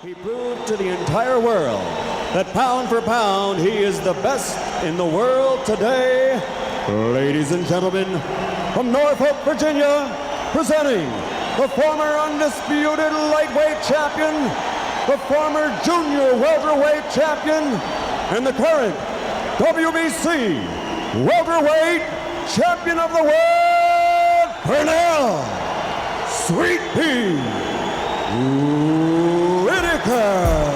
He proved to the entire world that pound for pound, he is the best in the world today. Ladies and gentlemen, from Norfolk, Virginia, presenting the former undisputed lightweight champion, the former junior welterweight champion, and the current WBC welterweight champion of the world, Pernell Sweet Pea Whitaker.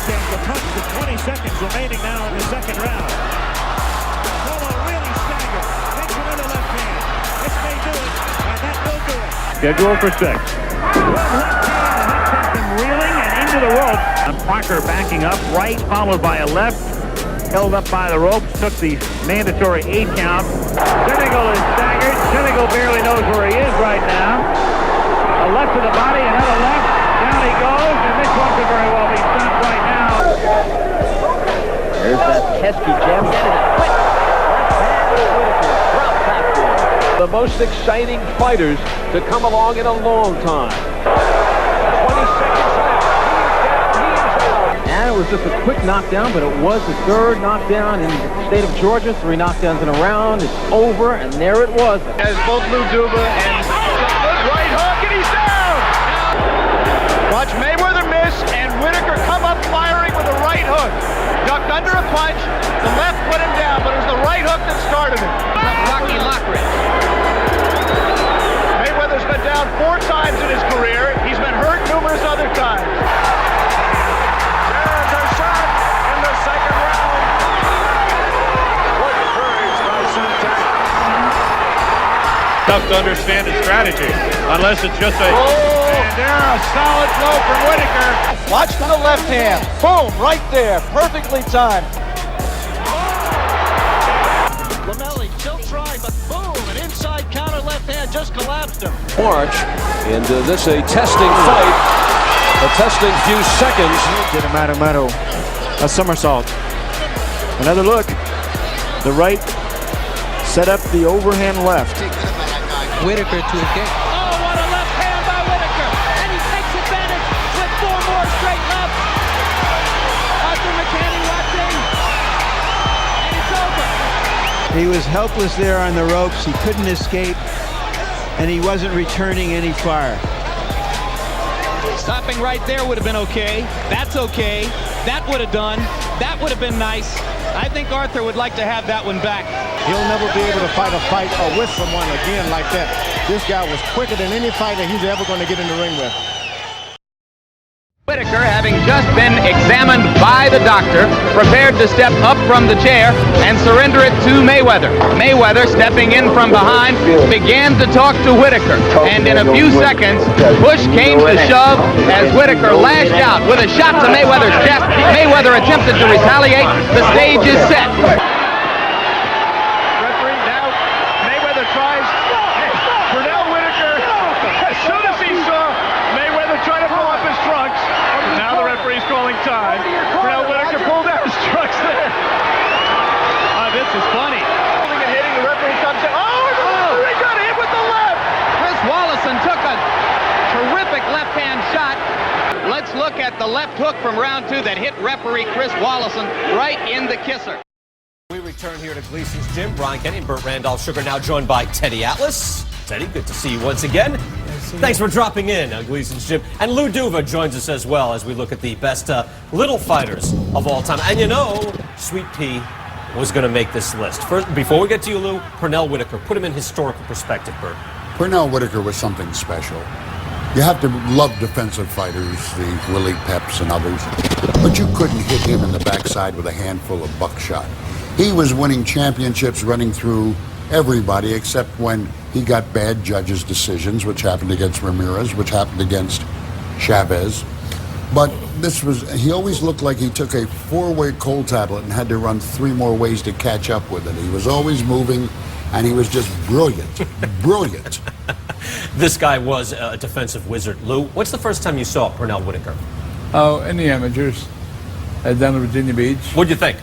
understands the punch with 20 seconds remaining now in the second round. Polo really staggered. Makes another left hand. This may do it, and that will do it. Scheduled for 6. One left hand, and that sent him reeling and into the rope. Parker backing up, right followed by a left. Held up by the ropes, took the mandatory 8 count. Senegal is staggered. Senegal barely knows where he is right now. A left to the body, another left. Down he goes, and this one could very well be stopped right now. There's that pesky jam. The most exciting fighters to come along in a long time. 20 seconds left. He's down. And it was just a quick knockdown, but it was the third knockdown in the state of Georgia. 3 knockdowns in a round. It's over, and there it was. As both Lou Duva and good right hook, and he's down. Watch Mayweather miss, and Whitaker come up firing with a right hook. Ducked under a punch. The left put him down, but it was the right hook that started it. Rocky Lockridge. Mayweather's been down 4 times in his career. He's been hurt numerous other times. There's a shot in the second round. What courage by Suntak. Tough to understand his strategy, unless it's just a... And there, a solid blow from Whitaker. Watch for the left hand. Boom, right there. Perfectly timed. Lamelli still trying, but boom, an inside counter left hand just collapsed him. March, and this a testing fight. A testing few seconds. Did a Mato a somersault. Another look. The right set up the overhand left. Whitaker to a kick. Oh, what a left hand by Whitaker. And he takes advantage with 4 more straight lefts. Arthur McCanny watching. And it's over. He was helpless there on the ropes. He couldn't escape. And he wasn't returning any fire. Stopping right there would have been okay. That's okay. That would have done. That would have been nice. I think Arthur would like to have that one back. He'll never be able to fight a fight or with someone again like that. This guy was quicker than any fighter he's ever going to get in the ring with. Whitaker, having just been examined by the doctor, prepared to step up from the chair and surrender it to Mayweather. Mayweather, stepping in from behind, began to talk to Whitaker. And in a few seconds, push came to shove as Whitaker lashed out with a shot to Mayweather's chest. Mayweather attempted to retaliate. The stage is set. Referee now, Mayweather tries. Pernell Whitaker, as soon as he saw Mayweather trying to pull up his trunks, now the referee's calling time. Pernell Whitaker pulled out his trunks there. This is funny. Holding and hitting, the referee comes in. Oh, he got hit with the left. Chris Wallison took a terrific left-hand shot. Let's look at the left hook from round 2 that hit referee Chris Wallison right in the kisser. We return here to Gleason's Gym. Brian Kenny and Burt Randolph Sugar now joined by Teddy Atlas. Teddy, good to see you once again. Thanks for dropping in on Gleason's Gym. And Lou Duva joins us as well as we look at the best little fighters of all time. And you know, Sweet Pea was going to make this list. First, before we get to you, Lou, Pernell Whitaker. Put him in historical perspective, Burt. Pernell Whitaker was something special. You have to love defensive fighters, the Willie Peps and others, but you couldn't hit him in the backside with a handful of buckshot. He was winning championships running through everybody except when he got bad judges' decisions, which happened against Ramirez, which happened against Chavez. But he always looked like he took a 4-way cold tablet and had to run 3 more ways to catch up with it. He was always moving, and he was just brilliant, brilliant. This guy was a defensive wizard. Lou, what's the first time you saw Pernell Whitaker? Oh, in the amateurs, down at Virginia Beach. What'd you think?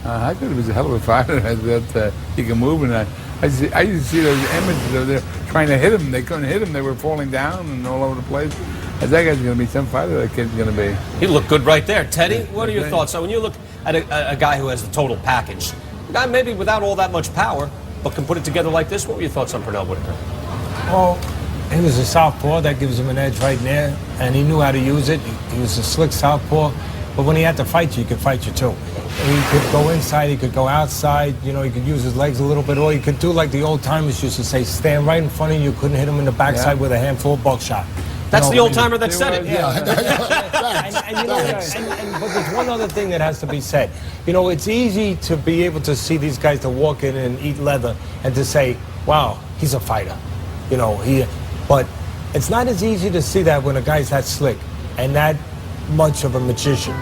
I thought he was a hell of a fighter. That he could move, and I used to see those images of them trying to hit him. They couldn't hit him. They were falling down and all over the place. That guy's going to be some fighter. That kid's going to be. He looked good right there. Teddy, what are your thoughts? So when you look at a guy who has the total package, a guy maybe without all that much power, but can put it together like this, what were your thoughts on Pernell Whitaker? Well, he was a southpaw. That gives him an edge right there, and he knew how to use it. He was a slick southpaw, but when he had to fight you, he could fight you too. He could go inside, he could go outside, you know, he could use his legs a little bit, or he could do like the old timers used to say, stand right in front of you, couldn't hit him in the backside with a handful of buckshot. That's know, the old timer that said it. But there's one other thing that has to be said. You know, it's easy to be able to see these guys to walk in and eat leather and to say, wow, he's a fighter. You know, but it's not as easy to see that when a guy's that slick and that much of a magician.